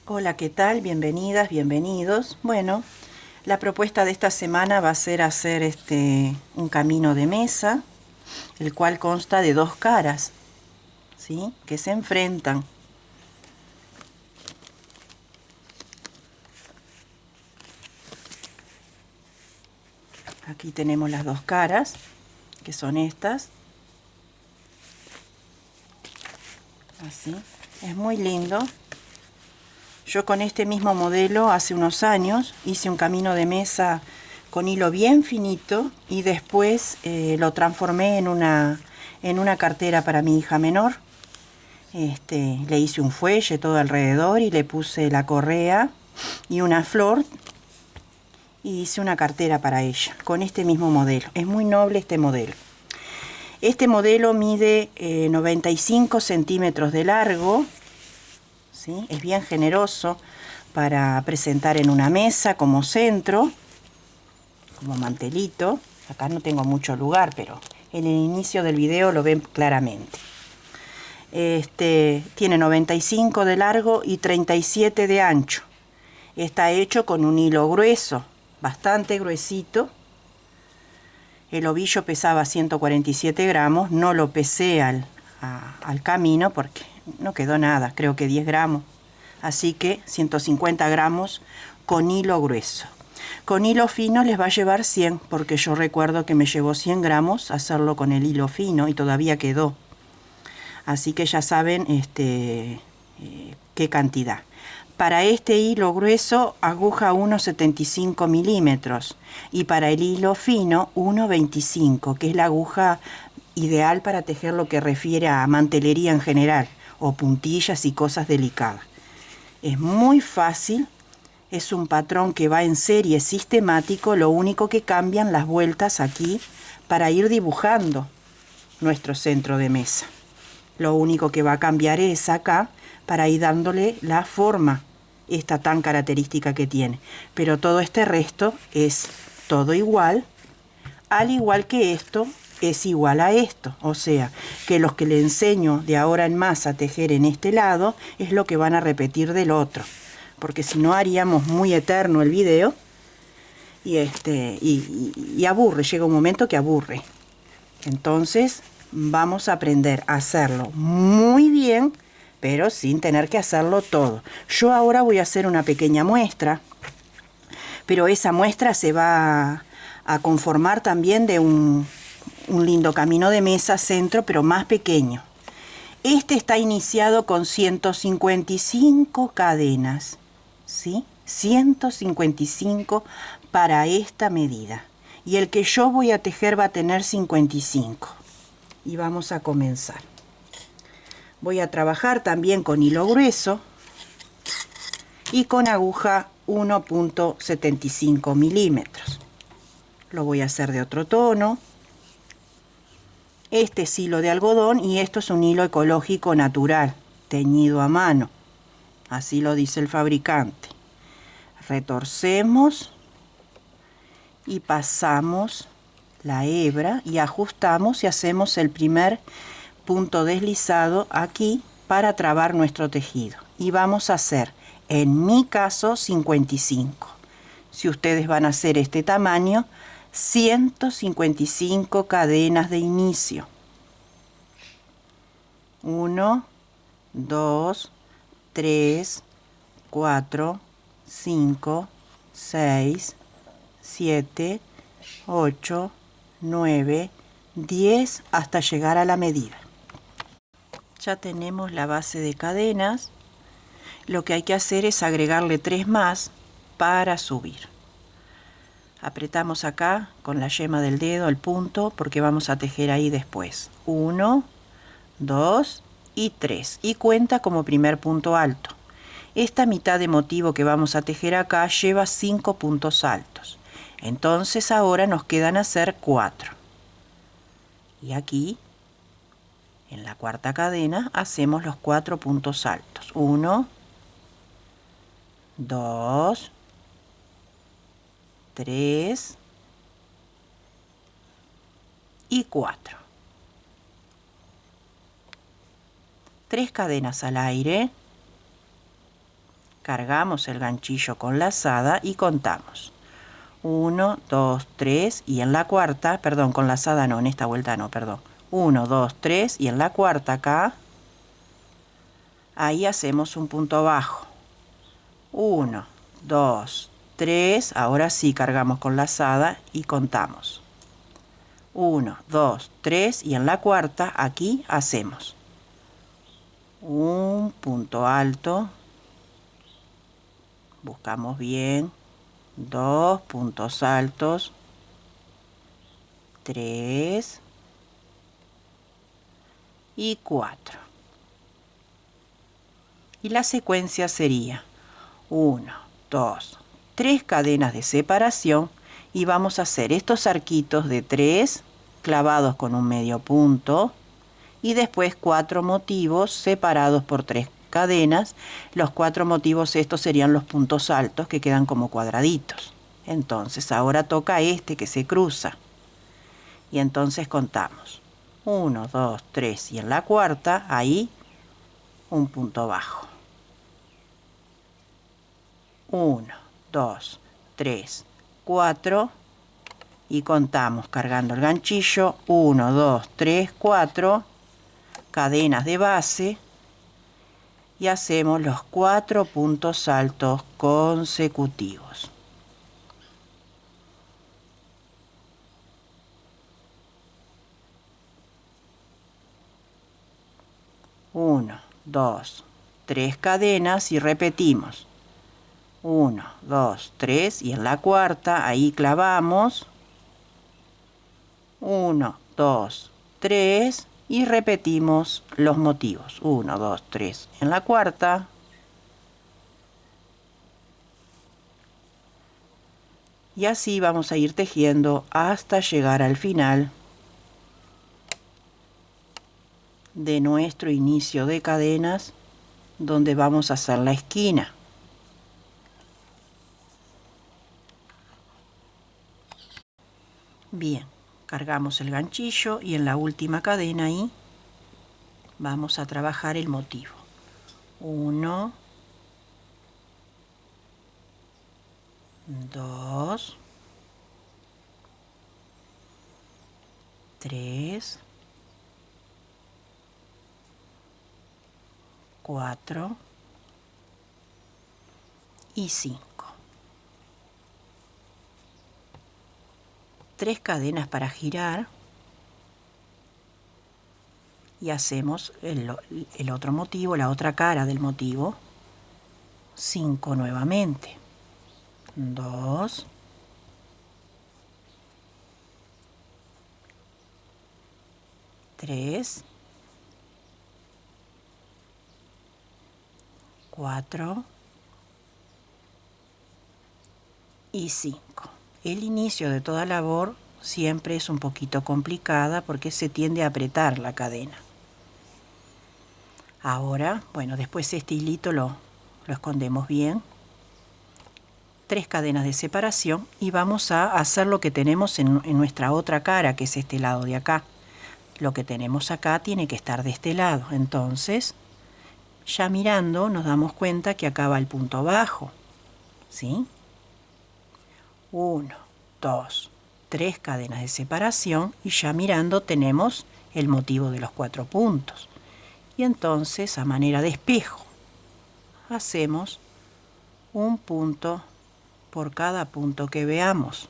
Hola, ¿qué tal? Bienvenidas, bienvenidos. Bueno, la propuesta de esta semana va a ser hacer un camino de mesa, el cual consta de dos caras, ¿sí? Que se enfrentan. Aquí tenemos las dos caras, que son estas. Así. Es muy lindo. Yo con este mismo modelo hace unos años hice un camino de mesa con hilo bien finito y después lo transformé en una cartera para mi hija menor. Le hice un fuelle todo alrededor y le puse la correa y una flor y hice una cartera para ella con este mismo modelo. Es muy noble este modelo. Este modelo mide 95 centímetros de largo, ¿sí? Es bien generoso para presentar en una mesa como centro, como mantelito. Acá no tengo mucho lugar, pero en el inicio del video lo ven claramente. Tiene 95 de largo y 37 de ancho. Está hecho con un hilo grueso, bastante gruesito. El ovillo pesaba 147 gramos, no lo pesé al camino porque no quedó nada, creo que 10 gramos. Así que 150 gramos con hilo grueso. Con hilo fino les va a llevar 100, porque yo recuerdo que me llevó 100 gramos hacerlo con el hilo fino y todavía quedó. Así que ya saben qué cantidad. Para este hilo grueso, aguja 1,75 milímetros y para el hilo fino 1,25, que es la aguja ideal para tejer lo que refiere a mantelería en general o puntillas y cosas delicadas. Es muy fácil, es un patrón que va en serie sistemático, lo único que cambian las vueltas aquí para ir dibujando nuestro centro de mesa. Lo único que va a cambiar es acá para ir dándole la forma, esta tan característica que tiene. Pero todo este resto es todo igual, al igual que esto es igual a esto. O sea, que los que le enseño de ahora en más a tejer en este lado es lo que van a repetir del otro. Porque si no haríamos muy eterno el video y aburre, llega un momento que aburre. Entonces vamos a aprender a hacerlo muy bien, pero sin tener que hacerlo todo. Yo ahora voy a hacer una pequeña muestra, pero esa muestra se va a conformar también de un lindo camino de mesa centro, pero más pequeño. Este está iniciado con 155 cadenas, ¿sí? 155 para esta medida. Y el que yo voy a tejer va a tener 55. Y vamos a comenzar. Voy a trabajar también con hilo grueso y con aguja 1,75 milímetros. Lo voy a hacer de otro tono. Este es hilo de algodón y esto es un hilo ecológico natural, teñido a mano. Así lo dice el fabricante. Retorcemos y pasamos la hebra y ajustamos y hacemos el primer punto deslizado aquí para trabar nuestro tejido. Y vamos a hacer, en mi caso, 55. Si ustedes van a hacer este tamaño, 155 cadenas de inicio. 1, 2, 3, 4, 5, 6, 7, 8, 9, 10 hasta llegar a la medida. Ya tenemos la base de cadenas. Lo que hay que hacer es agregarle 3 más para subir. Apretamos acá con la yema del dedo el punto porque vamos a tejer ahí después. 1, 2 y 3. Y cuenta como primer punto alto. Esta mitad de motivo que vamos a tejer acá lleva 5 puntos altos. Entonces ahora nos quedan hacer 4. Y aquí, en la cuarta cadena, hacemos los 4 puntos altos. 1, 2, 3 y 4. 3 cadenas al aire. Cargamos el ganchillo con lazada y contamos. 1, 2, 3 y en la cuarta, perdón, con lazada no, en esta vuelta no, perdón. 1, 2, 3 y en la cuarta acá, ahí hacemos un punto bajo. 1, 2, 3, ahora sí cargamos con lazada y contamos. 1, 2, 3 y en la cuarta aquí hacemos un punto alto, buscamos bien, 2 puntos altos, 3 y 4. Y la secuencia sería 1, 2, 3 cadenas de separación y vamos a hacer estos arquitos de 3 clavados con un medio punto y después 4 motivos separados por 3 cadenas. Los 4 motivos estos serían los puntos altos que quedan como cuadraditos. Entonces ahora toca este que se cruza y entonces contamos 1, 2, 3 y en la cuarta ahí un punto bajo. 1, 2, 3, 4 y contamos cargando el ganchillo 1, 2, 3, 4 cadenas de base y hacemos los 4 puntos altos consecutivos. Uno, 2, 3 cadenas y repetimos. 1, 2, 3 y en la cuarta ahí clavamos. 1, 2, 3 y repetimos los motivos. 1, 2, 3 en la cuarta. Y así vamos a ir tejiendo hasta llegar al final de nuestro inicio de cadenas, donde vamos a hacer la esquina. Bien, cargamos el ganchillo y en la última cadena ahí vamos a trabajar el motivo. 1, 2, 3, 4 y 5. 3 cadenas para girar y hacemos el otro motivo, la otra cara del motivo. 5 nuevamente. 2, 3, 4 y 5. El inicio de toda labor siempre es un poquito complicada porque se tiende a apretar la cadena. Ahora, bueno, después este hilito lo escondemos bien. 3 cadenas de separación y vamos a hacer lo que tenemos en nuestra otra cara, que es este lado de acá. Lo que tenemos acá tiene que estar de este lado. Entonces, ya mirando nos damos cuenta que acá va el punto bajo, ¿sí? 1, 2, 3 cadenas de separación y ya mirando tenemos el motivo de los 4 puntos. Y entonces, a manera de espejo, hacemos un punto por cada punto que veamos.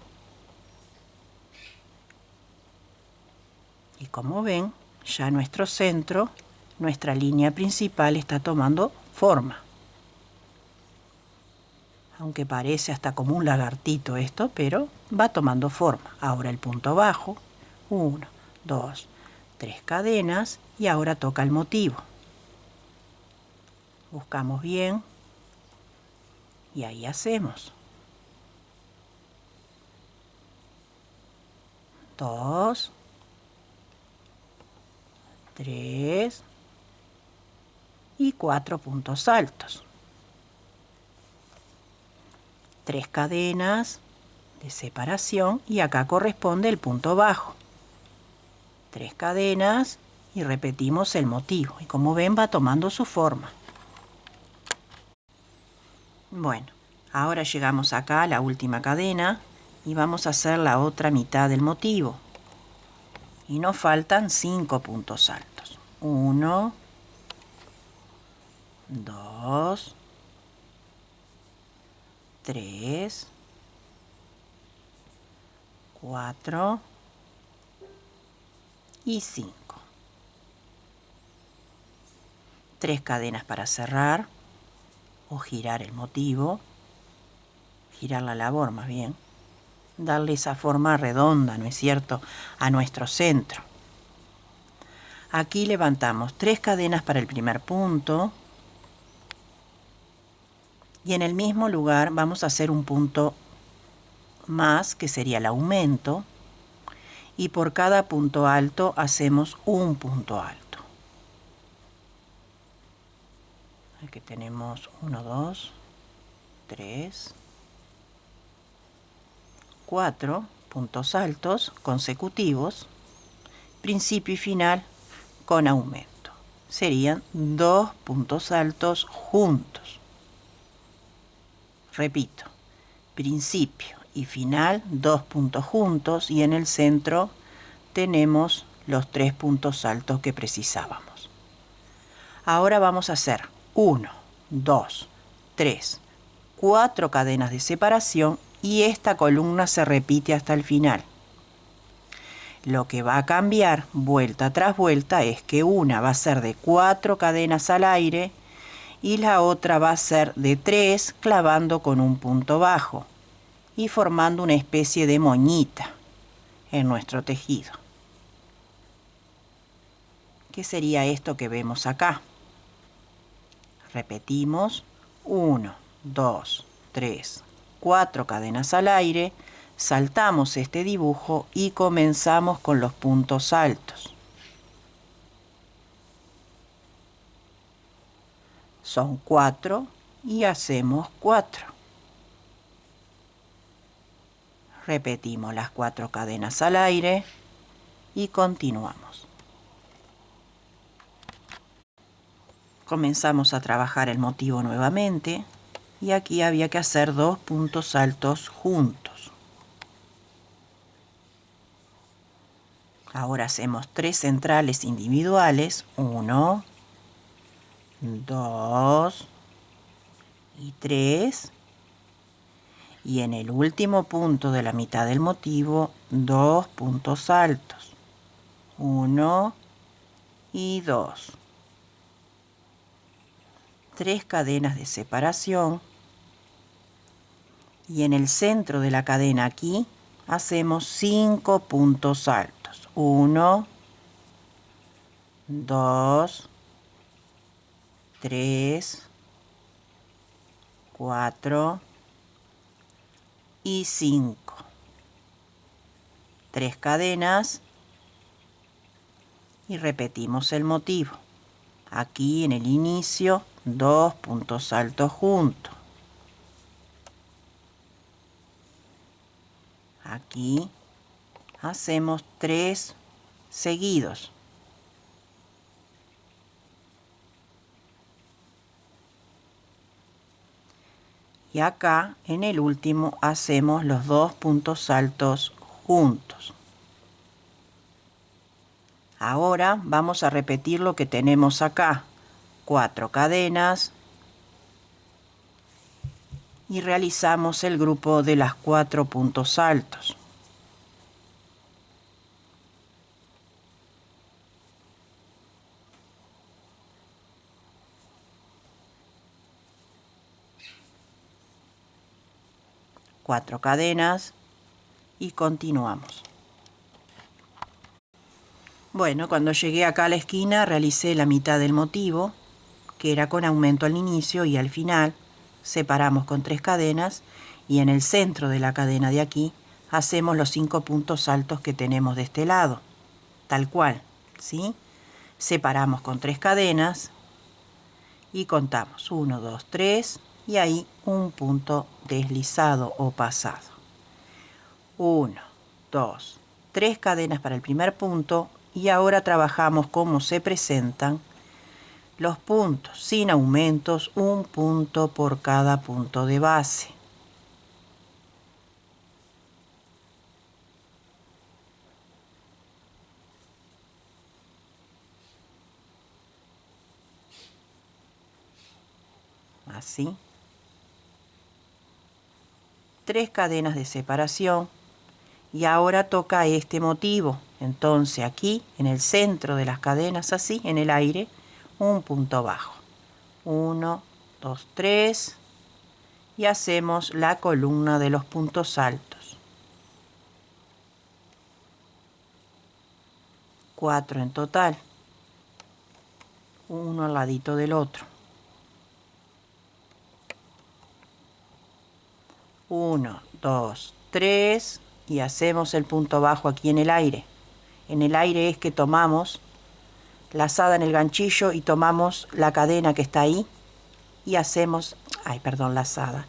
Y como ven, ya nuestro centro, nuestra línea principal está tomando forma. Aunque parece hasta como un lagartito esto, pero va tomando forma. Ahora el punto bajo, 1, 2, 3 cadenas y ahora toca el motivo. Buscamos bien y ahí hacemos 2, 3 y 4 puntos altos. 3 cadenas de separación y acá corresponde el punto bajo. 3 cadenas y repetimos el motivo. Y como ven va tomando su forma. Bueno, ahora llegamos acá a la última cadena y vamos a hacer la otra mitad del motivo. Y nos faltan 5 puntos altos. 1, 2, 3, 4 y 5. 3 cadenas para cerrar o girar el motivo, girar la labor más bien, darle esa forma redonda, ¿no es cierto?, a nuestro centro. Aquí levantamos 3 cadenas para el primer punto y en el mismo lugar vamos a hacer un punto más, que sería el aumento, y por cada punto alto hacemos un punto alto. Aquí tenemos 1, 2, 3, 4 puntos altos consecutivos, principio y final con aumento. Serían 2 puntos altos juntos. Repito, principio y final, 2 puntos juntos, y en el centro tenemos los 3 puntos altos que precisábamos. Ahora vamos a hacer 1, 2, 3, 4 cadenas de separación y esta columna se repite hasta el final. Lo que va a cambiar vuelta tras vuelta es que una va a ser de 4 cadenas al aire y la otra va a ser de 3 clavando con un punto bajo y formando una especie de moñita en nuestro tejido. ¿Qué sería esto que vemos acá? Repetimos 1, 2, 3, 4 cadenas al aire, saltamos este dibujo y comenzamos con los puntos altos. Son 4 y hacemos 4. Repetimos las 4 cadenas al aire y continuamos. Comenzamos a trabajar el motivo nuevamente y aquí había que hacer 2 puntos altos juntos. Ahora hacemos 3 centrales individuales, 1, 2 y 3. Y en el último punto de la mitad del motivo, 2 puntos altos, 1 y 2. 3 cadenas de separación y en el centro de la cadena aquí hacemos 5 puntos altos. 1, 2, 3, 4 y 5. 3 cadenas y repetimos el motivo. Aquí en el inicio, 2 puntos altos juntos. Aquí hacemos 3 seguidos. Y acá en el último hacemos los 2 puntos altos juntos. Ahora vamos a repetir lo que tenemos acá. 4 cadenas y realizamos el grupo de las 4 puntos altos. Cuatro cadenas y continuamos. Bueno, cuando llegué acá a la esquina realicé la mitad del motivo, que era con aumento al inicio y al final. Separamos con 3 cadenas y en el centro de la cadena de aquí hacemos los 5 puntos altos que tenemos de este lado, tal cual, ¿sí? Separamos con 3 cadenas y contamos 1, 2, 3 y ahí un punto deslizado o pasado. 1, 2, 3 cadenas para el primer punto y ahora trabajamos como se presentan los puntos sin aumentos, un punto por cada punto de base. Así. 3 cadenas de separación. Y ahora toca este motivo. Entonces aquí, en el centro de las cadenas, así, en el aire, un punto bajo. 1, 2, 3. Y hacemos la columna de los puntos altos. 4 en total. Uno al ladito del otro. 1, 2, 3. Y hacemos el punto bajo aquí en el aire. En el aire es que tomamos la lazada en el ganchillo y tomamos la cadena que está ahí y hacemos, lazada.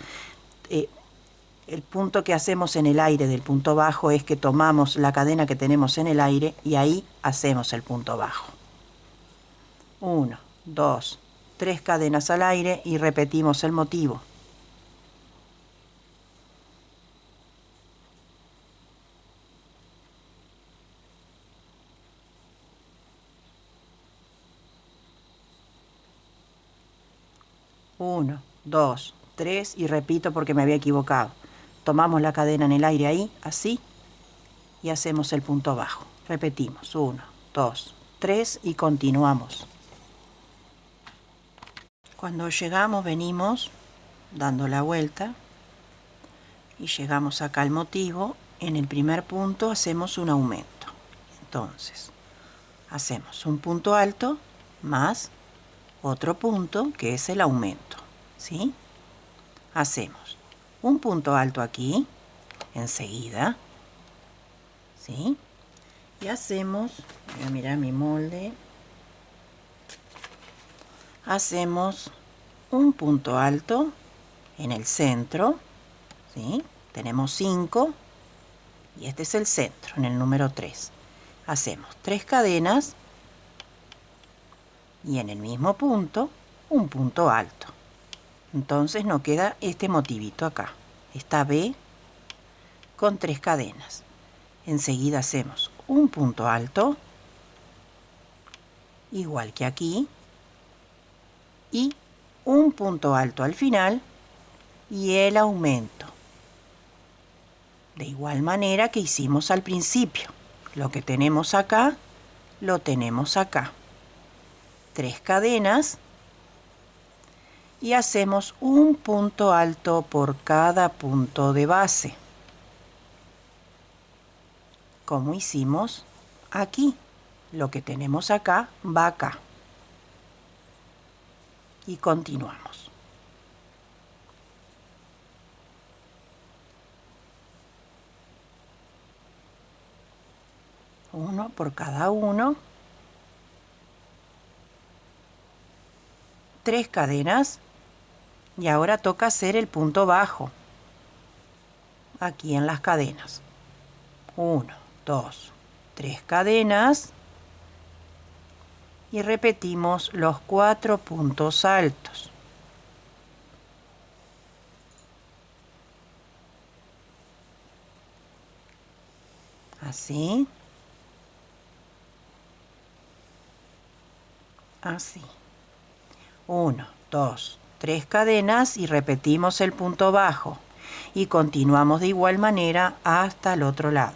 El punto que hacemos en el aire del punto bajo es que tomamos la cadena que tenemos en el aire y ahí hacemos el punto bajo. 1, 2, 3 cadenas al aire y repetimos el motivo. Uno, 2, 3 y repito porque me había equivocado. Tomamos la cadena en el aire ahí, así, y hacemos el punto bajo. Repetimos, 1, 2, 3 y continuamos. Cuando llegamos venimos dando la vuelta y llegamos acá al motivo. En el primer punto hacemos un aumento. Entonces, hacemos un punto alto más otro punto que es el aumento, ¿sí? Hacemos un punto alto aquí, enseguida, ¿sí? Y hacemos, voy a mirar mi molde, hacemos un punto alto en el centro, ¿sí? Tenemos 5 y este es el centro, en el número 3. Hacemos 3 cadenas y en el mismo punto un punto alto. Entonces nos queda este motivito acá, esta B con 3 cadenas. Enseguida hacemos un punto alto, igual que aquí, y un punto alto al final y el aumento. De igual manera que hicimos al principio. Lo que tenemos acá, lo tenemos acá. 3 cadenas y hacemos un punto alto por cada punto de base, como hicimos aquí. Lo que tenemos acá va acá y continuamos. Uno por cada uno. 3 cadenas y ahora toca hacer el punto bajo aquí en las cadenas. 1, 2, 3 cadenas y repetimos los 4 puntos altos. Así. Así. 1, 2, 3 cadenas y repetimos el punto bajo y continuamos de igual manera hasta el otro lado.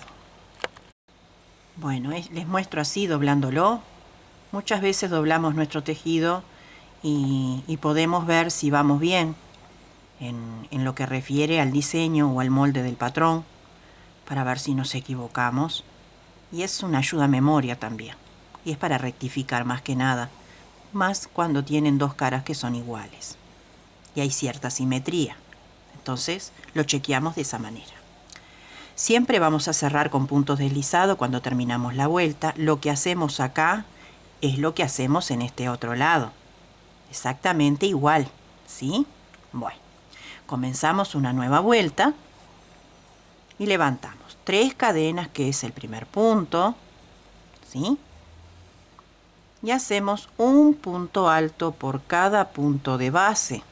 Bueno, les muestro así doblándolo. Muchas veces doblamos nuestro tejido y podemos ver si vamos bien en lo que refiere al diseño o al molde del patrón para ver si nos equivocamos. Y es una ayuda a memoria también. Y es para rectificar más que nada. Más cuando tienen dos caras que son iguales y hay cierta simetría. Entonces lo chequeamos de esa manera. Siempre vamos a cerrar con puntos deslizados cuando terminamos la vuelta. Lo que hacemos acá es lo que hacemos en este otro lado. Exactamente igual, ¿sí? Bueno, comenzamos una nueva vuelta y levantamos 3 cadenas, que es el primer punto, ¿sí? y hacemos un punto alto por cada punto de base.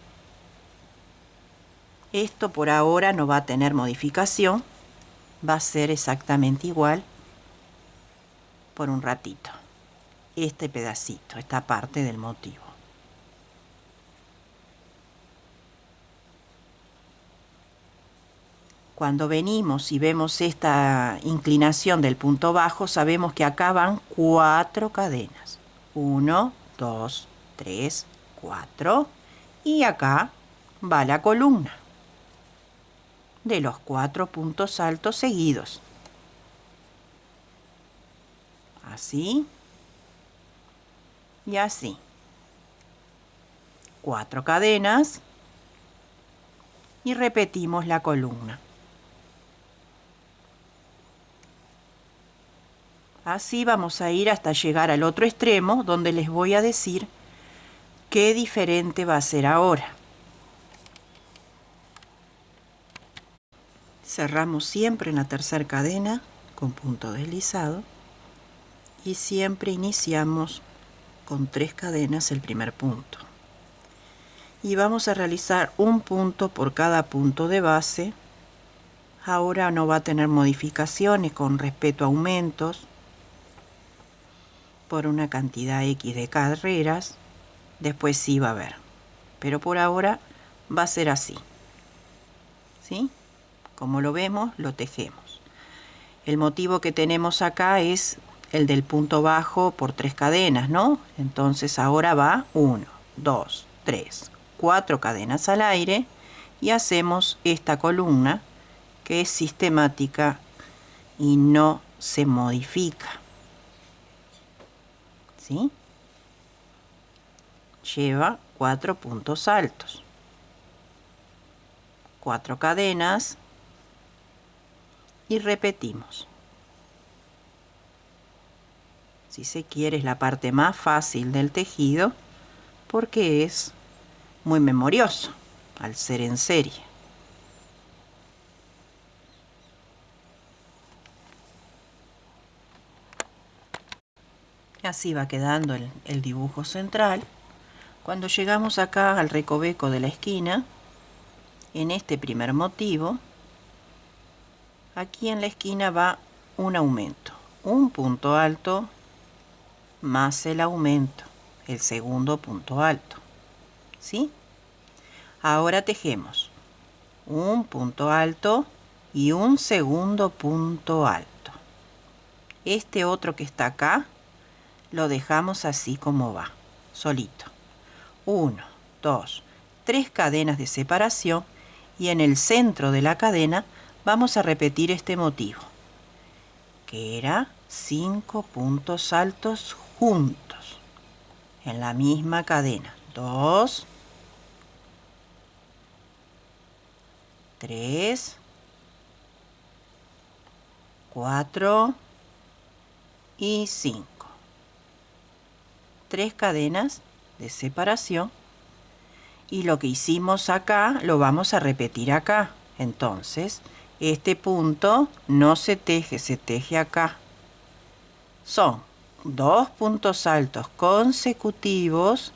Esto por ahora no va a tener modificación, va a ser exactamente igual por un ratito. Este pedacito, esta parte del motivo. Cuando venimos y vemos esta inclinación del punto bajo, sabemos que acá van 4 cadenas. 1, 2, 3, 4. Y acá va la columna de los 4 puntos altos seguidos. Así y así. 4 cadenas y repetimos la columna. Así vamos a ir hasta llegar al otro extremo, donde les voy a decir qué diferente va a ser ahora. Cerramos siempre en la tercera cadena con punto deslizado y siempre iniciamos con 3 cadenas el primer punto. Y vamos a realizar un punto por cada punto de base. Ahora no va a tener modificaciones con respecto a aumentos por una cantidad X de carreras. Después sí va a haber, pero por ahora va a ser así. ¿Sí? Como lo vemos, lo tejemos. El motivo que tenemos acá es el del punto bajo por 3 cadenas, ¿no? Entonces ahora va 1, 2, 3, 4 cadenas al aire y hacemos esta columna que es sistemática y no se modifica. ¿Sí? Lleva 4 puntos altos, 4 cadenas y repetimos. Si se quiere, es la parte más fácil del tejido porque es muy memorioso al ser en serie. Así va quedando el dibujo central. Cuando llegamos acá al recoveco de la esquina, en este primer motivo, aquí en la esquina va un aumento, un punto alto más el aumento, el segundo punto alto. ¿Sí? Ahora tejemos un punto alto y un segundo punto alto. Este otro que está acá lo dejamos así como va, solito. 1, 2, 3 cadenas de separación y en el centro de la cadena vamos a repetir este motivo, que era 5 puntos altos juntos en la misma cadena. 2, 3, 4 y 5. 3 cadenas de separación y lo que hicimos acá lo vamos a repetir acá. Entonces, este punto no se teje, se teje acá. Son 2 puntos altos consecutivos,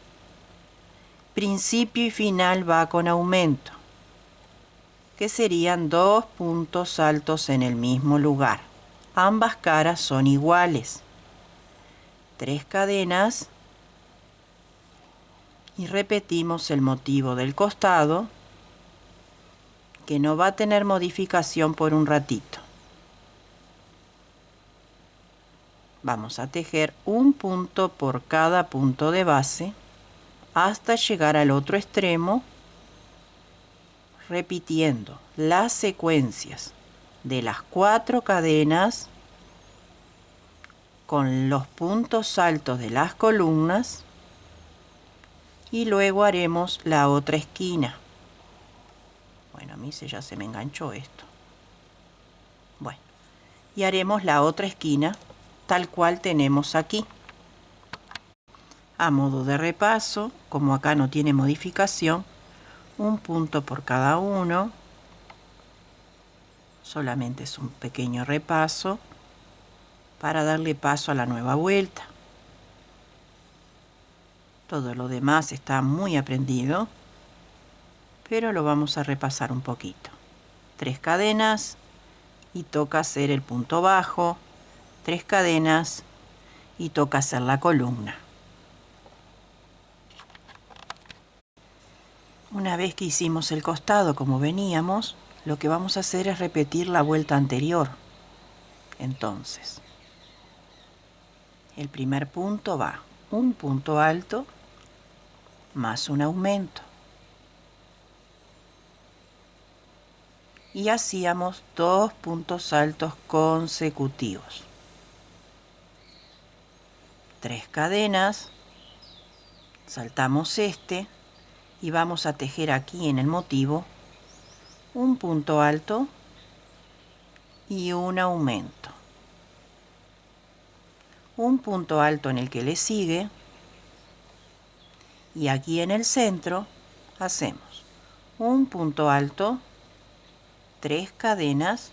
principio y final va con aumento, que serían 2 puntos altos en el mismo lugar. Ambas caras son iguales. 3 cadenas y repetimos el motivo del costado, que no va a tener modificación por un ratito. Vamos a tejer un punto por cada punto de base hasta llegar al otro extremo, repitiendo las secuencias de las 4 cadenas con los puntos altos de las columnas y luego haremos la otra esquina. Bueno, a mí ya se me enganchó esto. Bueno, y haremos la otra esquina tal cual tenemos aquí. A modo de repaso, como acá no tiene modificación, un punto por cada uno. Solamente es un pequeño repaso para darle paso a la nueva vuelta. Todo lo demás está muy aprendido, pero lo vamos a repasar un poquito. 3 cadenas y toca hacer el punto bajo, 3 cadenas y toca hacer la columna. Una vez que hicimos el costado como veníamos, lo que vamos a hacer es repetir la vuelta anterior. Entonces, el primer punto va un punto alto más un aumento. Y hacíamos 2 puntos altos consecutivos. 3 cadenas, saltamos este y vamos a tejer aquí en el motivo un punto alto y un aumento. Un punto alto en el que le sigue y aquí en el centro hacemos un punto alto, 3 cadenas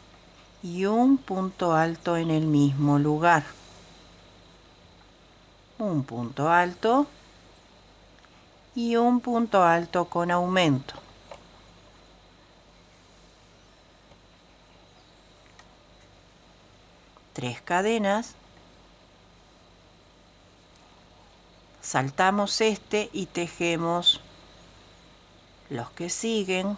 y un punto alto en el mismo lugar. Un punto alto y un punto alto con aumento. Tres cadenas, saltamos este y tejemos los que siguen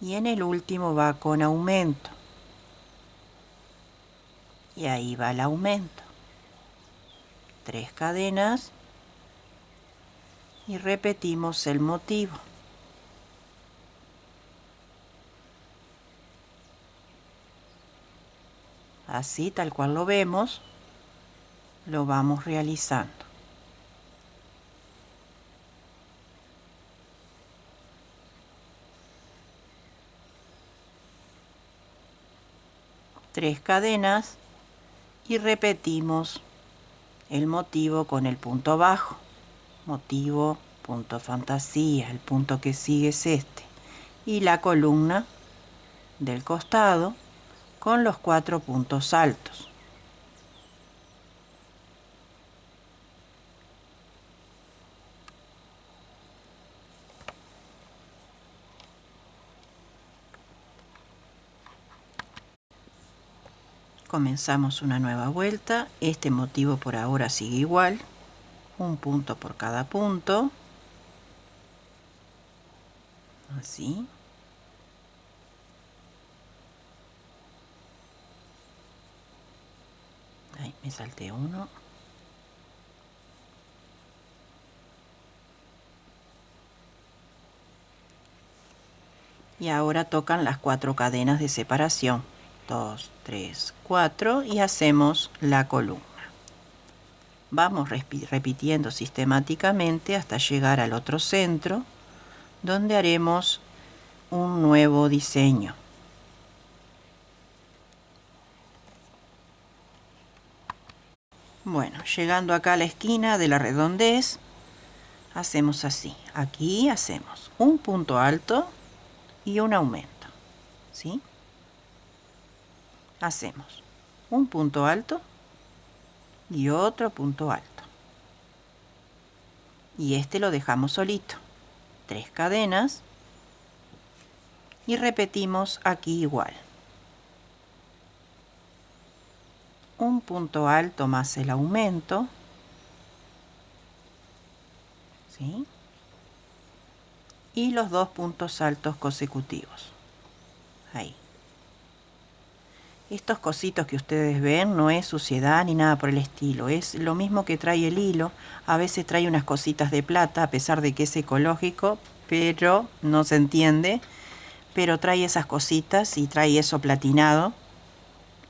y en el último va con aumento y ahí va el aumento. 3 cadenas y repetimos el motivo. Así, tal cual lo vemos, lo vamos realizando. Tres cadenas y repetimos el motivo con el punto bajo. Motivo, punto fantasía, el punto que sigue es este. Y la columna del costado con los 4 puntos altos. Comenzamos una nueva vuelta. Este motivo por ahora sigue igual. Un punto por cada punto. Así. Ahí me salté uno. Y ahora tocan las 4 cadenas de separación. 2, 3, 4 y hacemos la columna. Vamos repitiendo sistemáticamente hasta llegar al otro centro, donde haremos un nuevo diseño. Bueno, llegando acá a la esquina de la redondez, hacemos así. Aquí hacemos un punto alto y un aumento, ¿sí? Hacemos un punto alto y otro punto alto. Y este lo dejamos solito. 3 cadenas y repetimos aquí igual. Un punto alto más el aumento, ¿sí? Y los 2 puntos altos consecutivos. Ahí. Estos cositos que ustedes ven no es suciedad ni nada por el estilo, es lo mismo que trae el hilo. A veces trae unas cositas de plata, a pesar de que es ecológico, pero no se entiende. Pero trae esas cositas y trae eso platinado,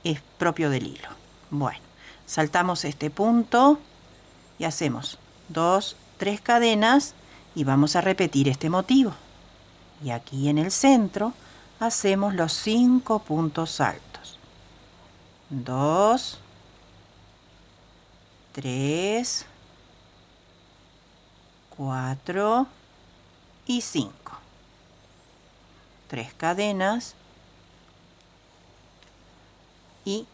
es propio del hilo. Bueno, saltamos este punto y hacemos 2, 3 cadenas y vamos a repetir este motivo. Y aquí en el centro hacemos los 5 puntos altos. 2, 3, 4 y 5. 3 cadenas y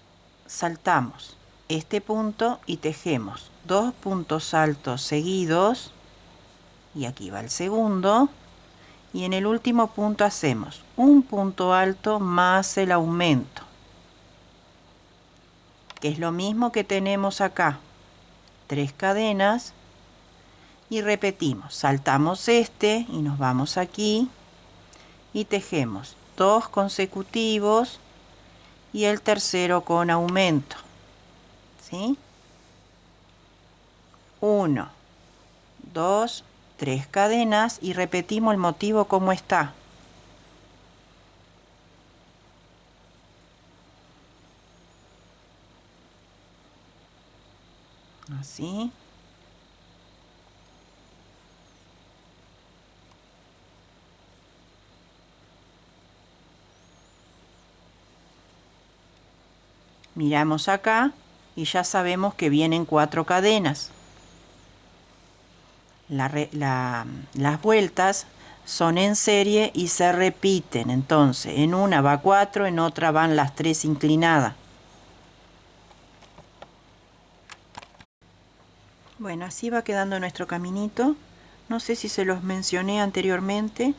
saltamos este punto y tejemos 2 puntos altos seguidos, y aquí va el segundo, y en el último punto hacemos un punto alto más el aumento, que es lo mismo que tenemos acá, 3 cadenas, y repetimos, saltamos este y nos vamos aquí y tejemos 2 consecutivos y el tercero con aumento, ¿sí? 1, 2, 3 cadenas y repetimos el motivo como está. Así. Miramos acá y ya sabemos que vienen 4 cadenas. Las vueltas son en serie y se repiten. Entonces, en una va 4, en otra van las 3 inclinadas. Bueno, así va quedando nuestro caminito. No sé si se los mencioné anteriormente,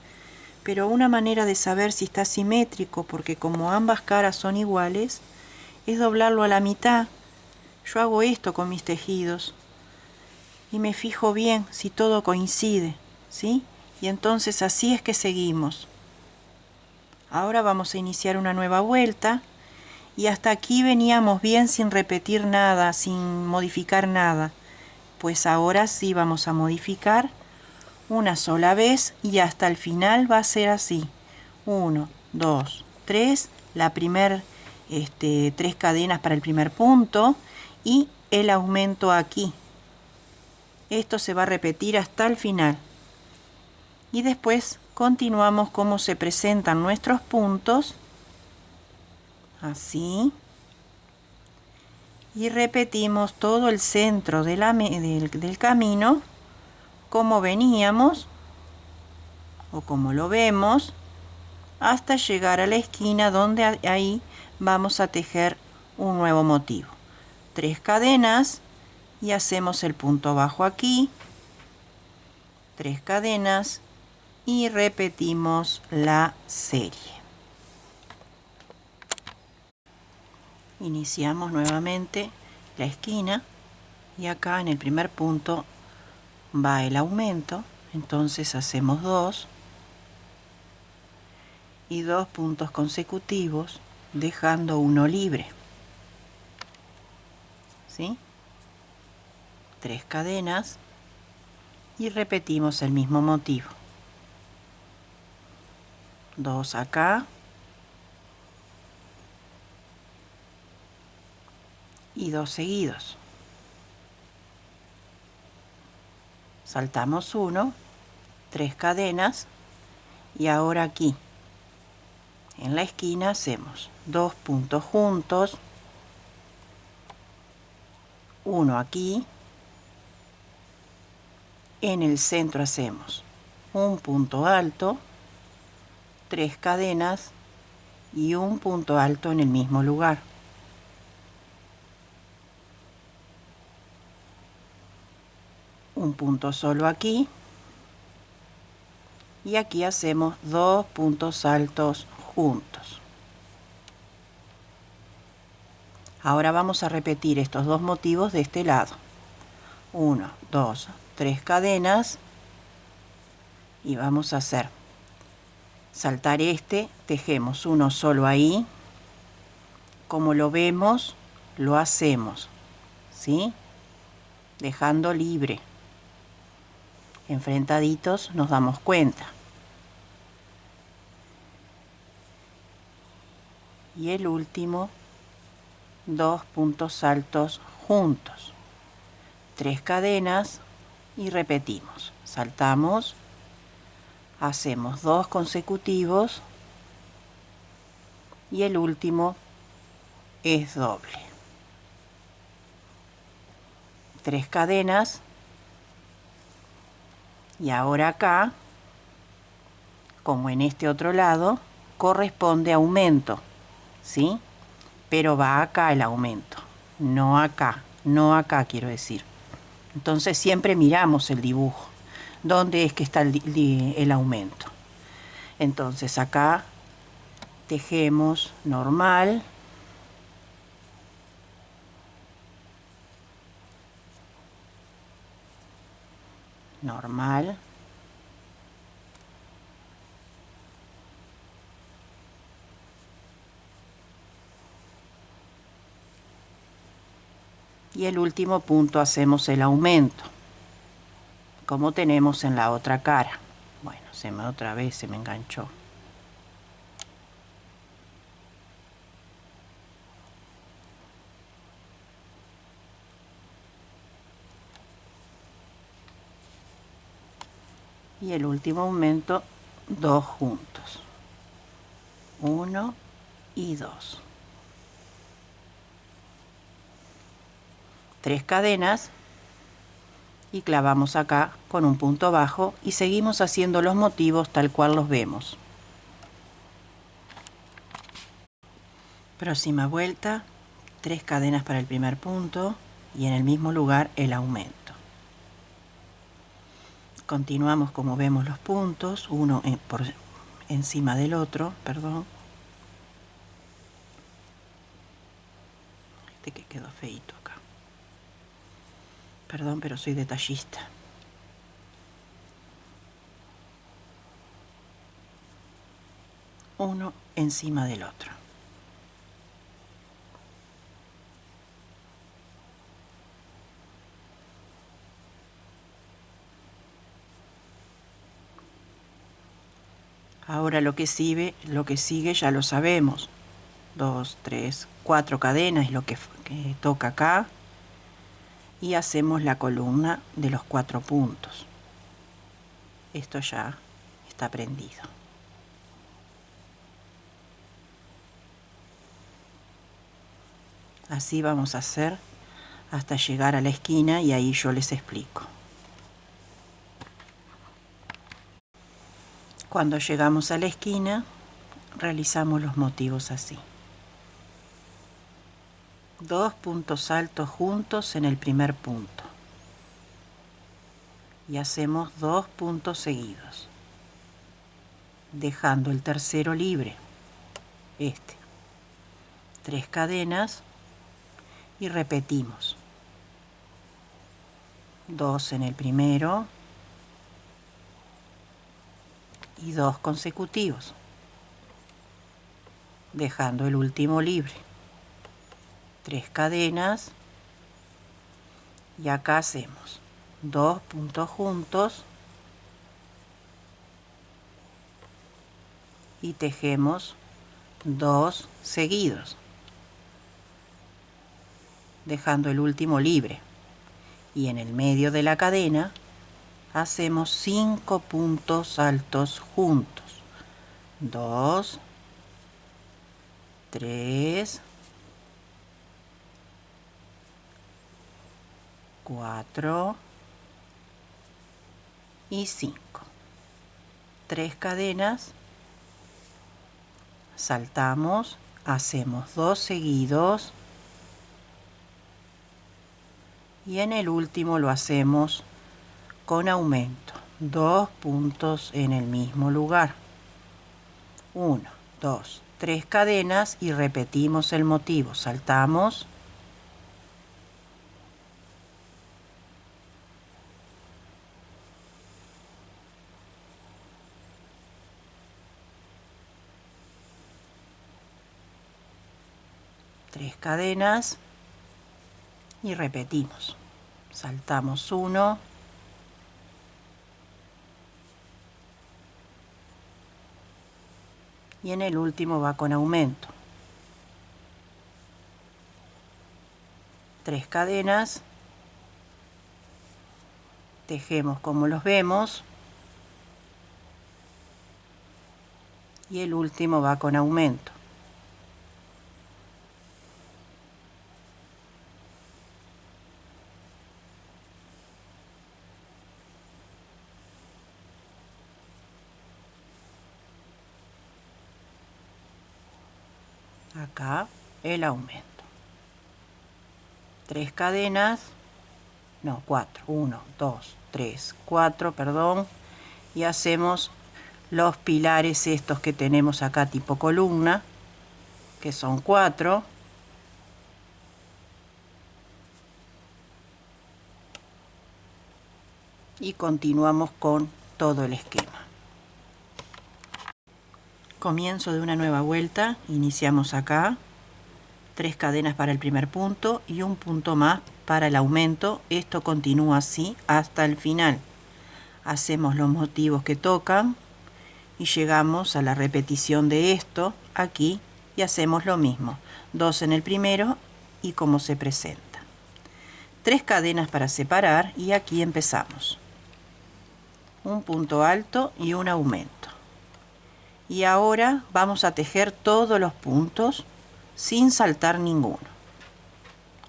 pero una manera de saber si está simétrico, porque como ambas caras son iguales, es doblarlo a la mitad. Yo hago esto con mis tejidos y me fijo bien si todo coincide, ¿sí? Y entonces así es que seguimos. Ahora vamos a iniciar una nueva vuelta y hasta aquí veníamos bien sin repetir nada, sin modificar nada. Pues ahora sí vamos a modificar una sola vez y hasta el final va a ser así. 1, 2, 3, la primer 3 cadenas para el primer punto y el aumento aquí. Esto se va a repetir hasta el final. Y después continuamos como se presentan nuestros puntos. Así. Y repetimos todo el centro del camino como veníamos o como lo vemos hasta llegar a la esquina donde ahí vamos a tejer un nuevo motivo. 3 cadenas y hacemos el punto bajo aquí, 3 cadenas y repetimos la serie. Iniciamos nuevamente la esquina y acá en el primer punto va el aumento, entonces hacemos 2 y 2 puntos consecutivos dejando uno libre, ¿sí? 3 cadenas y repetimos el mismo motivo. 2 acá y 2 seguidos. Saltamos 1, 3 cadenas y ahora aquí en la esquina hacemos 2 puntos juntos, uno aquí, en el centro hacemos un punto alto, 3 cadenas y un punto alto en el mismo lugar. Un punto solo aquí y aquí hacemos 2 puntos altos juntos. Ahora vamos a repetir estos dos motivos de este lado. 1, 2, 3 cadenas y vamos a hacer saltar este, tejemos uno solo ahí, como lo vemos lo hacemos, ¿sí? Dejando libre, enfrentaditos nos damos cuenta. Y el último, 2 puntos altos juntos, 3 cadenas y repetimos, saltamos, hacemos 2 consecutivos y el último es doble. 3 cadenas y ahora acá, como en este otro lado, corresponde aumento, ¿sí? Pero va acá el aumento. no acá, no acá quiero decir. Entonces siempre miramos el dibujo, dónde es que está el aumento. Entonces acá tejemos normal, normal, y el último punto hacemos el aumento, como tenemos en la otra cara. Bueno, otra vez se me enganchó. Y el último aumento, 2 juntos, 1 y 2. 3 cadenas y clavamos acá con un punto bajo y seguimos haciendo los motivos tal cual los vemos. Próxima vuelta, 3 cadenas para el primer punto y en el mismo lugar el aumento. Continuamos como vemos los puntos, uno por encima del otro, perdón. Este que quedó feito acá. Perdón, pero soy detallista. Uno encima del otro. Ahora lo que sigue ya lo sabemos. 2, 3, 4 cadenas es lo que toca acá. Y hacemos la columna de los 4 puntos. Esto ya está prendido. Así vamos a hacer hasta llegar a la esquina y ahí yo les explico. Cuando llegamos a la esquina, realizamos los motivos así. 2 puntos altos juntos en el primer punto. Y hacemos 2 puntos seguidos, dejando el tercero libre. 3 cadenas y repetimos. 2 en el primero y 2 consecutivos, dejando el último libre. 3 cadenas y acá hacemos 2 puntos juntos y tejemos 2 seguidos, dejando el último libre. Y en el medio de la cadena hacemos 5 puntos altos juntos. 2, 3, 4 y 5. 3 cadenas, saltamos, hacemos 2 seguidos y en el último lo hacemos con aumento. 2 puntos en el mismo lugar. 1, 2, 3 cadenas y repetimos el motivo. Saltamos. Tres cadenas y repetimos. Saltamos 1, y en el último va con aumento. 3 cadenas, tejemos como los vemos y el último va con aumento. Acá el aumento. 3 cadenas, no, 4, 1, 2, 3, 4, perdón, y hacemos los pilares estos que tenemos acá tipo columna, que son 4, y continuamos con todo el esquema. Comienzo de una nueva vuelta, iniciamos acá, 3 cadenas para el primer punto y un punto más para el aumento. Esto continúa así hasta el final. Hacemos los motivos que tocan y llegamos a la repetición de esto aquí y hacemos lo mismo, 2 en el primero y como se presenta. 3 cadenas para separar y aquí empezamos. Un punto alto y un aumento. Y ahora vamos a tejer todos los puntos sin saltar ninguno,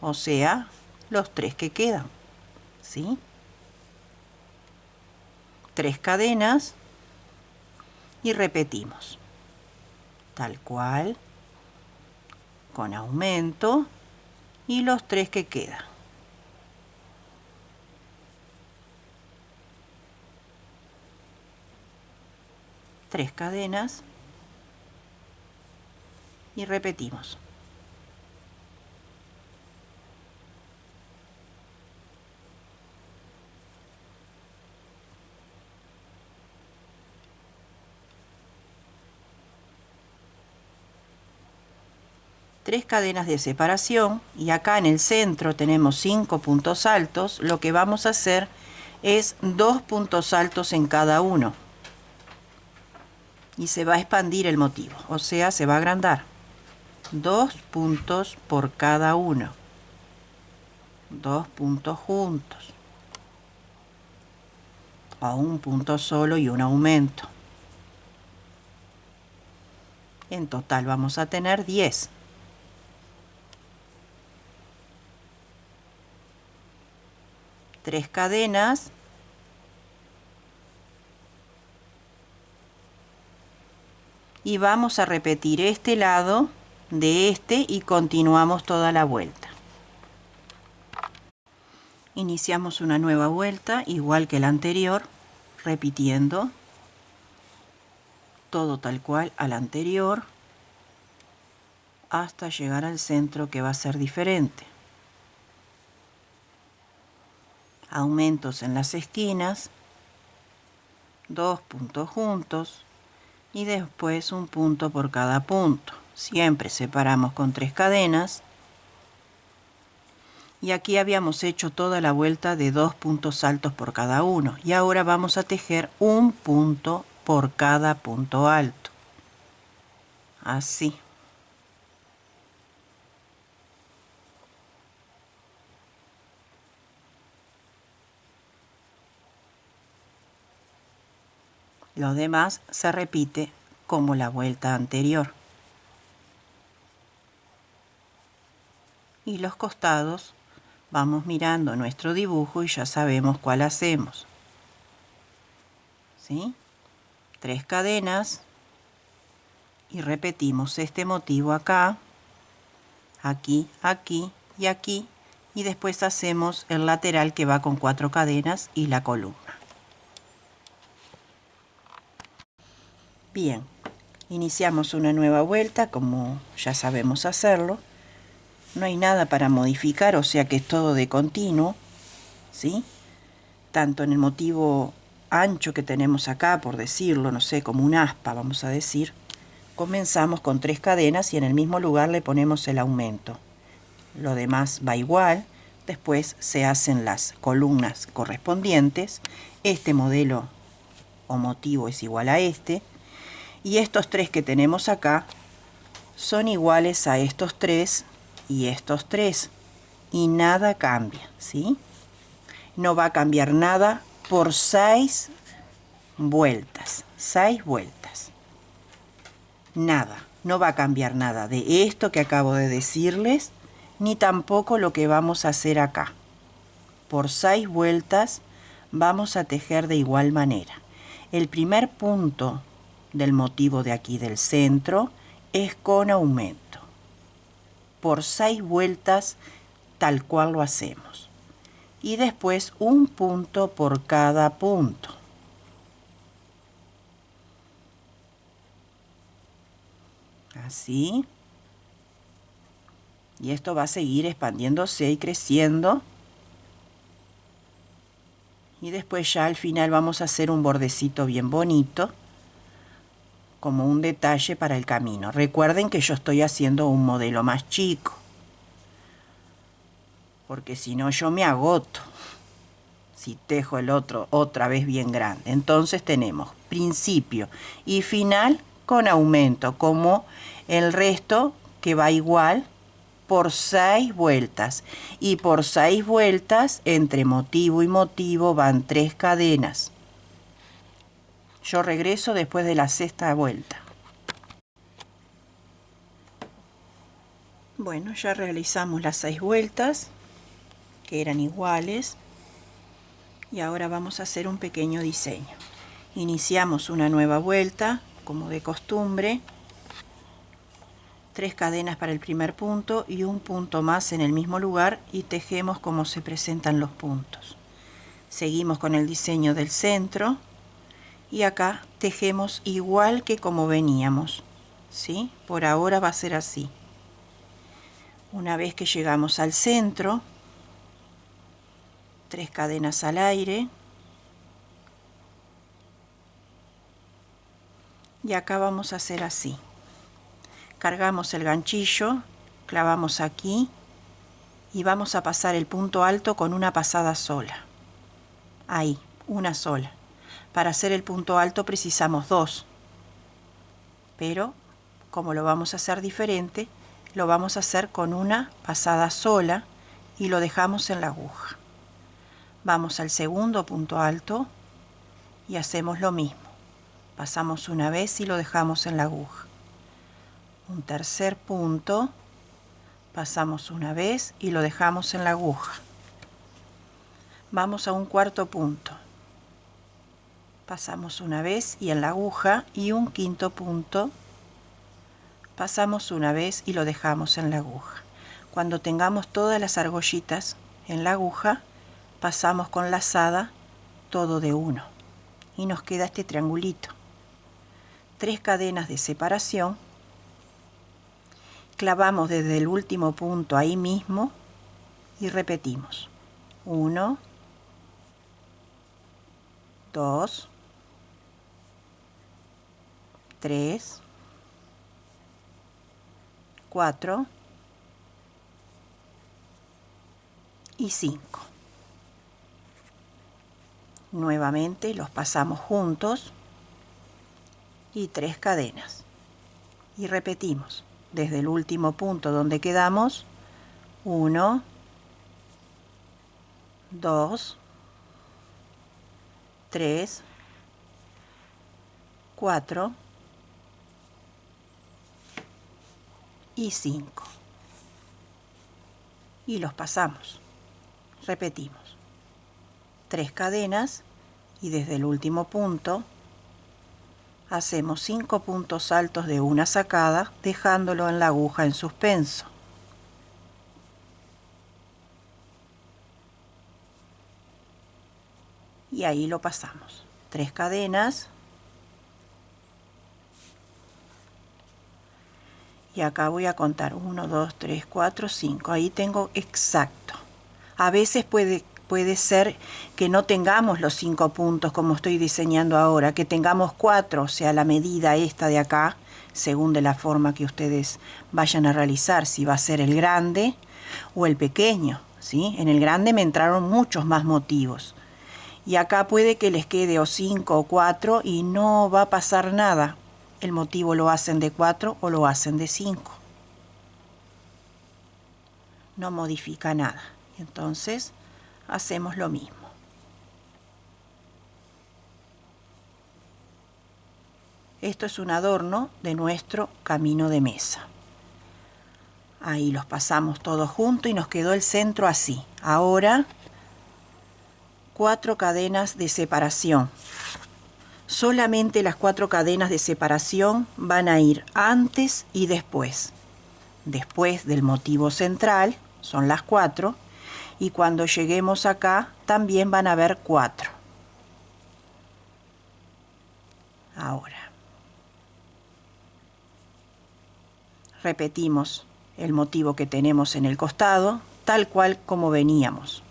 o sea, los 3 que quedan, ¿sí? 3 cadenas y repetimos, tal cual, con aumento y los 3 que quedan. Tres cadenas y repetimos. Tres cadenas de separación y acá en el centro tenemos 5 puntos altos. Lo que vamos a hacer es 2 puntos altos en cada uno y se va a expandir el motivo, o sea, se va a agrandar. 2 puntos por cada uno, 2 puntos juntos, o un punto solo y un aumento. En total vamos a tener 10. Tres cadenas y vamos a repetir este lado de este y continuamos toda la vuelta. Iniciamos una nueva vuelta igual que la anterior, repitiendo todo tal cual al anterior hasta llegar al centro, que va a ser diferente. Aumentos en las esquinas, 2 puntos juntos y después un punto por cada punto. Siempre separamos con 3 cadenas y aquí habíamos hecho toda la vuelta de 2 puntos altos por cada uno y ahora vamos a tejer un punto por cada punto alto, así. Lo demás se repite como la vuelta anterior. Y los costados vamos mirando nuestro dibujo y ya sabemos cuál hacemos. ¿Sí? 3 cadenas y repetimos este motivo acá, aquí, aquí y aquí, y después hacemos el lateral que va con 4 cadenas y la columna. Bien, iniciamos una nueva vuelta como ya sabemos hacerlo. No hay nada para modificar, o sea que es todo de continuo, ¿sí? Tanto en el motivo ancho que tenemos acá, por decirlo, no sé, como un aspa, vamos a decir, comenzamos con 3 cadenas y en el mismo lugar le ponemos el aumento. Lo demás va igual, después se hacen las columnas correspondientes. Este modelo o motivo es igual a este. Y estos 3 que tenemos acá son iguales a estos 3 y estos 3. Y nada cambia, ¿sí? No va a cambiar nada por 6 vueltas. 6 vueltas. Nada. No va a cambiar nada de esto que acabo de decirles, ni tampoco lo que vamos a hacer acá. Por 6 vueltas vamos a tejer de igual manera. El primer punto del motivo de aquí del centro es con aumento. Por 6 vueltas tal cual lo hacemos. Y después un punto por cada punto. Así. Y esto va a seguir expandiéndose y creciendo. Y después ya al final vamos a hacer un bordecito bien bonito, como un detalle para el camino. Recuerden que yo estoy haciendo un modelo más chico, porque si no yo me agoto si tejo el otro otra vez bien grande. Entonces tenemos principio y final con aumento, como el resto que va igual por 6 vueltas. Y por 6 vueltas, entre motivo y motivo, van 3 cadenas. Yo regreso después de la 6ª vuelta. Bueno, ya realizamos las 6 vueltas, que eran iguales. Y ahora vamos a hacer un pequeño diseño. Iniciamos una nueva vuelta, como de costumbre. 3 cadenas para el primer punto y un punto más en el mismo lugar y tejemos como se presentan los puntos. Seguimos con el diseño del centro y acá tejemos igual que como veníamos, ¿sí? Por ahora va a ser así. Una vez que llegamos al centro, 3 cadenas al aire y acá vamos a hacer así. Cargamos el ganchillo, clavamos aquí y vamos a pasar el punto alto con una pasada sola. Ahí, una sola. Para hacer el punto alto precisamos 2, pero como lo vamos a hacer diferente, lo vamos a hacer con una pasada sola y lo dejamos en la aguja. Vamos al segundo punto alto y hacemos lo mismo. Pasamos una vez y lo dejamos en la aguja. Un tercer punto, pasamos una vez y lo dejamos en la aguja. Vamos a un cuarto punto. Pasamos una vez y en la aguja, y un quinto punto, pasamos una vez y lo dejamos en la aguja. Cuando tengamos todas las argollitas en la aguja, pasamos con lazada todo de uno y nos queda este triangulito. 3 cadenas de separación, clavamos desde el último punto ahí mismo y repetimos. 1, 2, 3, 4 y 5. Nuevamente los pasamos juntos y 3 cadenas y repetimos desde el último punto donde quedamos. 1, 2, 3, 4 y 5 y los pasamos. Repetimos 3 cadenas y desde el último punto hacemos 5 puntos altos de una sacada, dejándolo en la aguja en suspenso. Y ahí lo pasamos. 3 cadenas. Y acá voy a contar 1, 2, 3, 4, 5. Ahí tengo exacto. A veces puede ser que no tengamos los 5 puntos como estoy diseñando ahora, que tengamos 4, o sea, la medida esta de acá, según de la forma que ustedes vayan a realizar, si va a ser el grande o el pequeño, ¿sí? En el grande me entraron muchos más motivos. Y acá puede que les quede o 5 o 4 y no va a pasar nada. El motivo lo hacen de 4 o lo hacen de 5. No modifica nada. Entonces hacemos lo mismo. Esto es un adorno de nuestro camino de mesa. Ahí los pasamos todos juntos y nos quedó el centro así. Ahora 4 cadenas de separación. Solamente las 4 cadenas de separación van a ir antes y después. Después del motivo central, son las 4, y cuando lleguemos acá también van a haber 4. Ahora repetimos el motivo que tenemos en el costado, tal cual como veníamos.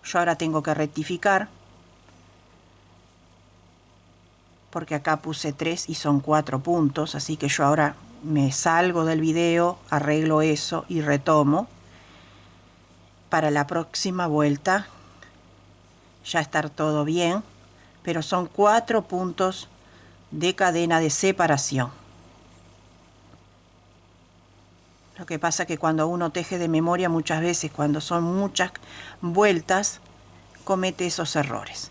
Yo ahora tengo que rectificar, porque acá puse 3 y son 4 puntos, así que yo ahora me salgo del video, arreglo eso y retomo para la próxima vuelta ya estar todo bien, pero son 4 puntos de cadena de separación. Lo que pasa es que cuando uno teje de memoria, muchas veces cuando son muchas vueltas, comete esos errores.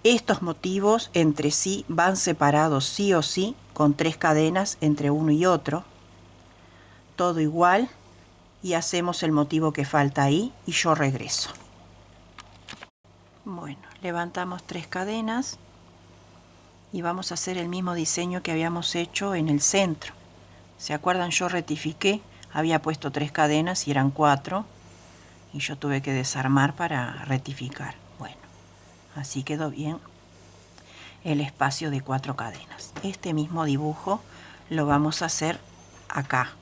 Estos motivos entre sí van separados sí o sí con 3 cadenas entre uno y otro, todo igual, y hacemos el motivo que falta ahí y yo regreso. Bueno, levantamos 3 cadenas y vamos a hacer el mismo diseño que habíamos hecho en el centro. ¿Se acuerdan? Yo rectifiqué, había puesto 3 cadenas y eran 4 y yo tuve que desarmar para rectificar. Bueno, así quedó bien el espacio de 4 cadenas. Este mismo dibujo lo vamos a hacer acá.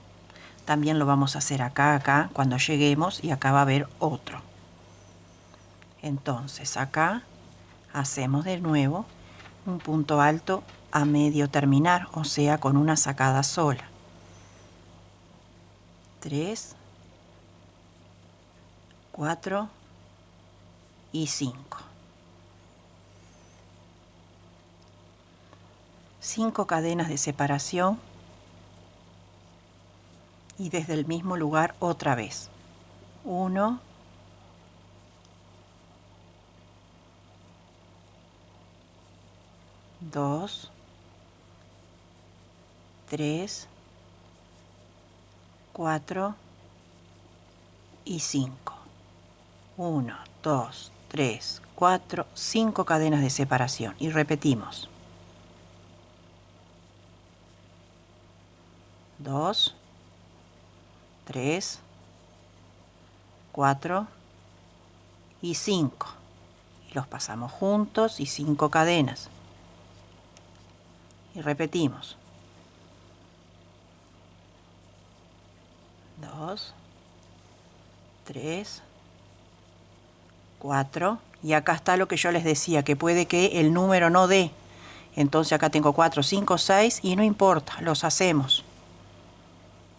También lo vamos a hacer acá, cuando lleguemos, y acá va a haber otro. Entonces acá hacemos de nuevo un punto alto a medio terminar, o sea, con una sacada sola. 3, 4 y 5. 5 cadenas de separación y desde el mismo lugar otra vez. 1, 2, 3, 4 y 5. 1, 2, 3, 4, 5 cadenas de separación y repetimos. 2, 3, 4 y 5. Y los pasamos juntos y 5 cadenas. Y repetimos. 2, 3, 4. Y acá está lo que yo les decía, que puede que el número no dé. Entonces acá tengo 4, 5, 6 y no importa, los hacemos.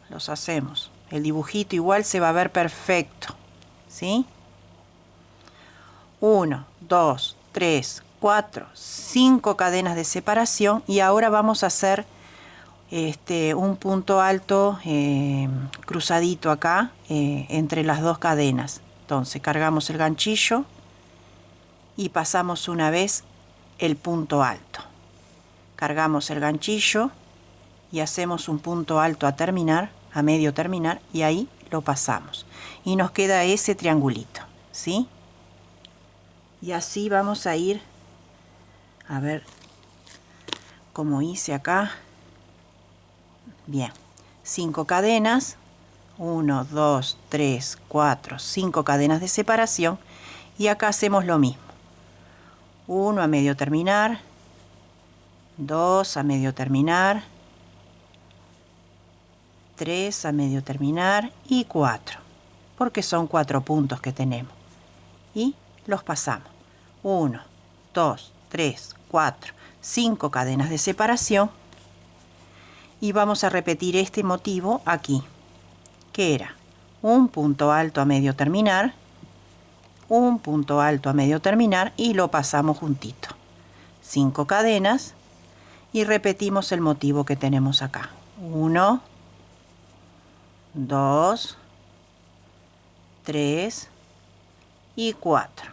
Los hacemos. El dibujito igual se va a ver perfecto. ¿Sí? 1, 2, 3, 4, 5 cadenas de separación y ahora vamos a hacer un punto alto cruzadito acá entre las 2 cadenas. Entonces cargamos el ganchillo y pasamos una vez el punto alto. Cargamos el ganchillo y hacemos un punto alto a terminar, a medio terminar, y ahí lo pasamos. Y nos queda ese triangulito, ¿sí? Y así vamos a ir, a ver cómo hice acá. Bien, 5 cadenas, 1, 2, 3, 4, 5 cadenas de separación, y acá hacemos lo mismo. 1 a medio terminar, 2 a medio terminar, 3 a medio terminar y 4, porque son 4 puntos que tenemos. Y los pasamos. 1, 2, 3, 4, 5 cadenas de separación. Y vamos a repetir este motivo aquí, que era un punto alto a medio terminar, un punto alto a medio terminar y lo pasamos juntito. 5 cadenas y repetimos el motivo que tenemos acá. 1, 2, 3 y 4.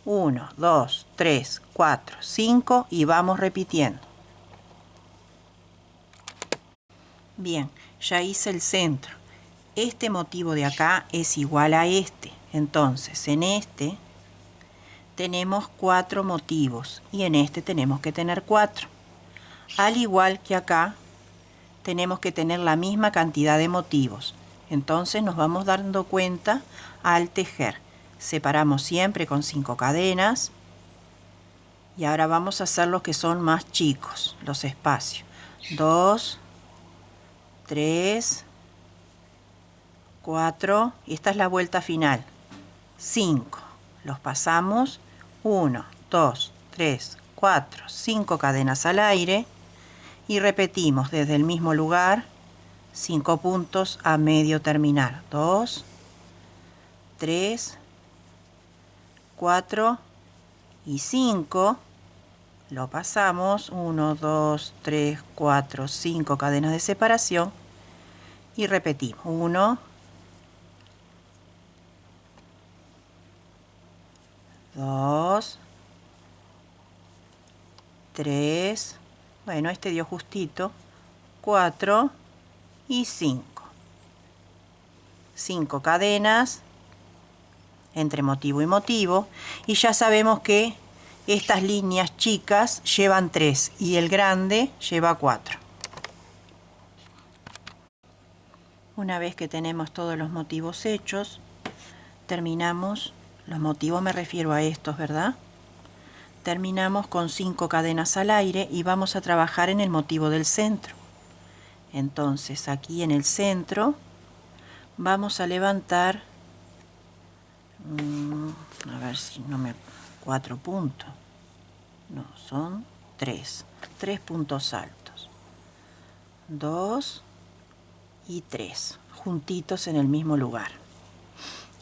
1, 2, 3, 4, 5 y vamos repitiendo. Bien, ya hice el centro. Este motivo de acá es igual a este. Entonces, en este tenemos 4 motivos y en este tenemos que tener 4. Al igual que acá, tenemos que tener la misma cantidad de motivos. Entonces nos vamos dando cuenta al tejer. Separamos siempre con 5 cadenas. Y ahora vamos a hacer los que son más chicos, los espacios. 2, 3, 4, y esta es la vuelta final. 5, los pasamos, 1, 2, 3, 4, 5 cadenas al aire y repetimos desde el mismo lugar 5 puntos a medio terminar. 2, 3, 4 y 5. Lo pasamos, 1, 2, 3, 4, 5 cadenas de separación y repetimos. 1, 2, 3, bueno, este dio justito, 4 y 5. 5 cadenas entre motivo y motivo, y ya sabemos que estas líneas chicas llevan 3 y el grande lleva 4. Una vez que tenemos todos los motivos hechos, terminamos, los motivos me refiero a estos, ¿verdad? Terminamos con 5 cadenas al aire y vamos a trabajar en el motivo del centro. Entonces aquí en el centro vamos a levantar, a ver si no me... 4 puntos, no, son 3 puntos altos, 2 y 3 juntitos en el mismo lugar.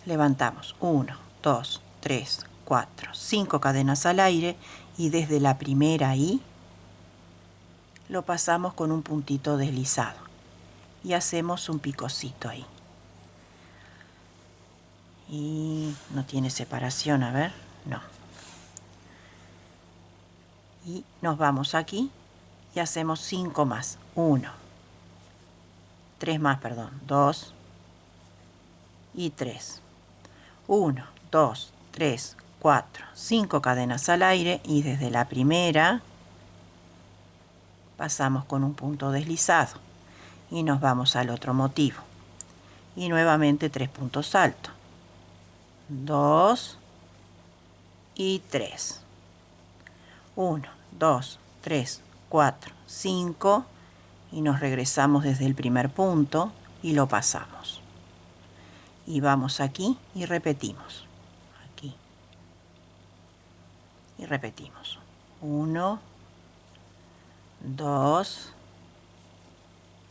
Levantamos 1, 2, 3, 4, 5 cadenas al aire y desde la primera ahí lo pasamos con un puntito deslizado y hacemos un picocito ahí. Y no tiene separación, a ver, no. Y nos vamos aquí y hacemos 5 más. 1, 3 más, perdón, 2 y 3. 1, 2, 3, 4, 5 cadenas al aire y desde la primera pasamos con un punto deslizado y nos vamos al otro motivo. Y nuevamente 3 puntos altos. 2 y 3. 1, 2, 3, 4, 5 y nos regresamos desde el primer punto y lo pasamos. Y vamos aquí y repetimos. Aquí. Y repetimos. 1, 2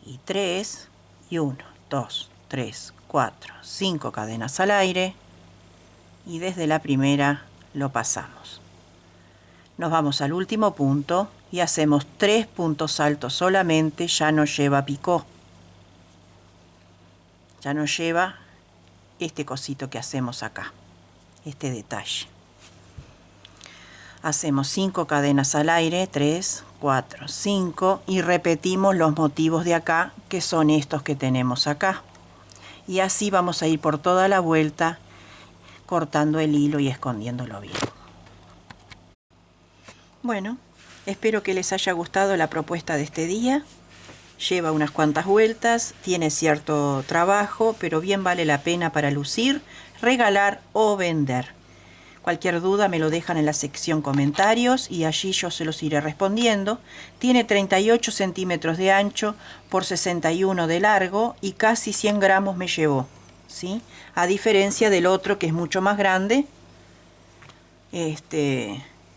y 3 y 1, 2, 3, 4, 5 cadenas al aire y desde la primera lo pasamos. Nos vamos al último punto y hacemos 3 puntos altos solamente, ya no lleva picó. Ya no lleva este cosito que hacemos acá, este detalle. Hacemos 5 cadenas al aire, 3, 4, 5 y repetimos los motivos de acá, que son estos que tenemos acá. Y así vamos a ir por toda la vuelta, cortando el hilo y escondiéndolo bien. Bueno, espero que les haya gustado la propuesta de este día. Lleva unas cuantas vueltas, tiene cierto trabajo, pero bien vale la pena para lucir, regalar o vender. Cualquier duda me lo dejan en la sección comentarios y allí yo se los iré respondiendo. Tiene 38 centímetros de ancho por 61 de largo y casi 100 gramos me llevó, ¿sí? A diferencia del otro que es mucho más grande.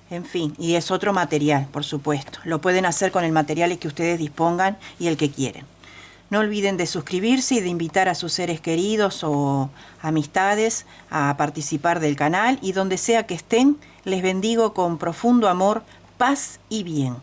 En fin, y es otro material, por supuesto. Lo pueden hacer con el material que ustedes dispongan y el que quieren. No olviden de suscribirse y de invitar a sus seres queridos o amistades a participar del canal. Y donde sea que estén, les bendigo con profundo amor, paz y bien.